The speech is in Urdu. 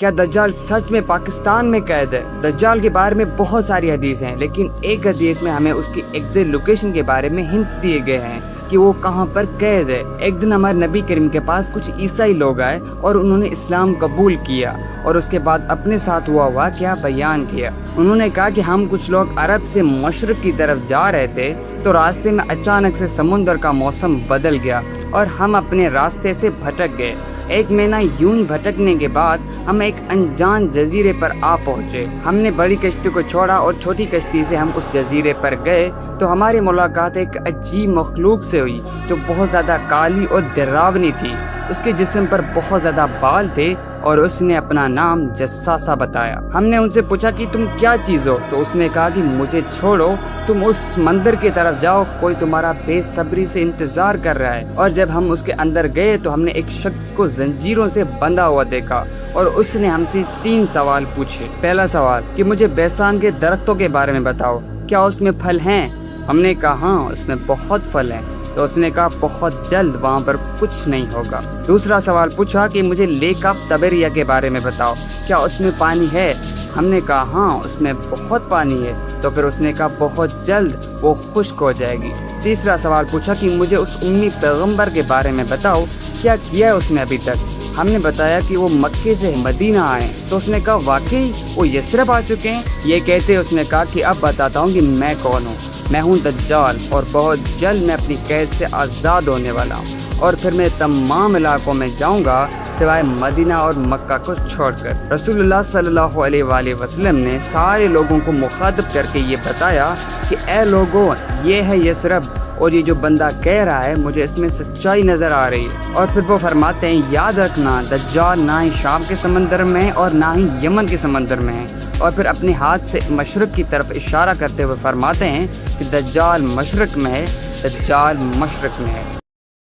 کیا دجال سچ میں پاکستان میں قید ہے؟ دجال کے بارے میں بہت ساری حدیث ہیں، لیکن ایک حدیث میں ہمیں اس کی ایگزیکٹ لوکیشن کے بارے میں ہنٹس دیے گئے ہیں کہ وہ کہاں پر قید ہے۔ ایک دن ہمارے نبی کریم کے پاس کچھ عیسائی لوگ آئے اور انہوں نے اسلام قبول کیا، اور اس کے بعد اپنے ساتھ ہوا کیا بیان کیا۔ انہوں نے کہا کہ ہم کچھ لوگ عرب سے مشرق کی طرف جا رہے تھے تو راستے میں اچانک سے سمندر کا موسم بدل گیا اور ہم اپنے راستے سے بھٹک گئے۔ ایک مہینہ یوں ہی بھٹکنے کے بعد ہم ایک انجان جزیرے پر آ پہنچے۔ ہم نے بڑی کشتی کو چھوڑا اور چھوٹی کشتی سے ہم اس جزیرے پر گئے تو ہماری ملاقات ایک عجیب مخلوق سے ہوئی جو بہت زیادہ کالی اور ڈراونی تھی۔ اس کے جسم پر بہت زیادہ بال تھے اور اس نے اپنا نام جساسہ بتایا۔ ہم نے ان سے پوچھا کہ تم کیا چیز ہو؟ تو اس نے کہا کہ مجھے چھوڑو، تم اس مندر کی طرف جاؤ، کوئی تمہارا بے صبری سے انتظار کر رہا ہے۔ اور جب ہم اس کے اندر گئے تو ہم نے ایک شخص کو زنجیروں سے بندھا ہوا دیکھا اور اس نے ہم سے 3 سوال پوچھے۔ پہلا سوال کہ مجھے بیسان کے درختوں کے بارے میں بتاؤ، کیا اس میں پھل ہیں؟ ہم نے کہا ہاں اس میں بہت پھل ہیں۔ تو اس نے کہا بہت جلد وہاں پر کچھ نہیں ہوگا۔ دوسرا سوال پوچھا کہ مجھے لیک آف تبریہ کے بارے میں بتاؤ، کیا اس میں پانی ہے؟ ہم نے کہا ہاں اس میں بہت پانی ہے۔ تو پھر اس نے کہا بہت جلد وہ خشک ہو جائے گی۔ تیسرا سوال پوچھا کہ مجھے اس امی پیغمبر کے بارے میں بتاؤ، کیا کیا ہے اس نے ابھی تک؟ ہم نے بتایا کہ وہ مکے سے مدینہ آئے۔ تو اس نے کہا واقعی وہ یثرب آ چکے ہیں؟ یہ کہتے اس نے کہا کہ اب بتاتا ہوں کہ میں کون ہوں۔ میں ہوں دجال، اور بہت جلد میں اپنی قید سے آزاد ہونے والا ہوں، اور پھر میں تمام علاقوں میں جاؤں گا سوائے مدینہ اور مکہ کو چھوڑ کر۔ رسول اللہ صلی اللہ علیہ وآلہ وسلم نے سارے لوگوں کو مخاطب کر کے یہ بتایا کہ اے لوگوں، یہ ہے یثرب، اور یہ جو بندہ کہہ رہا ہے مجھے اس میں سچائی نظر آ رہی ہے۔ اور پھر وہ فرماتے ہیں یاد رکھنا دجال نہ ہی شام کے سمندر میں ہے اور نہ ہی یمن کے سمندر میں ہے۔ اور پھر اپنے ہاتھ سے مشرق کی طرف اشارہ کرتے ہوئے فرماتے ہیں کہ دجال مشرق میں ہے، دجال مشرق میں ہے۔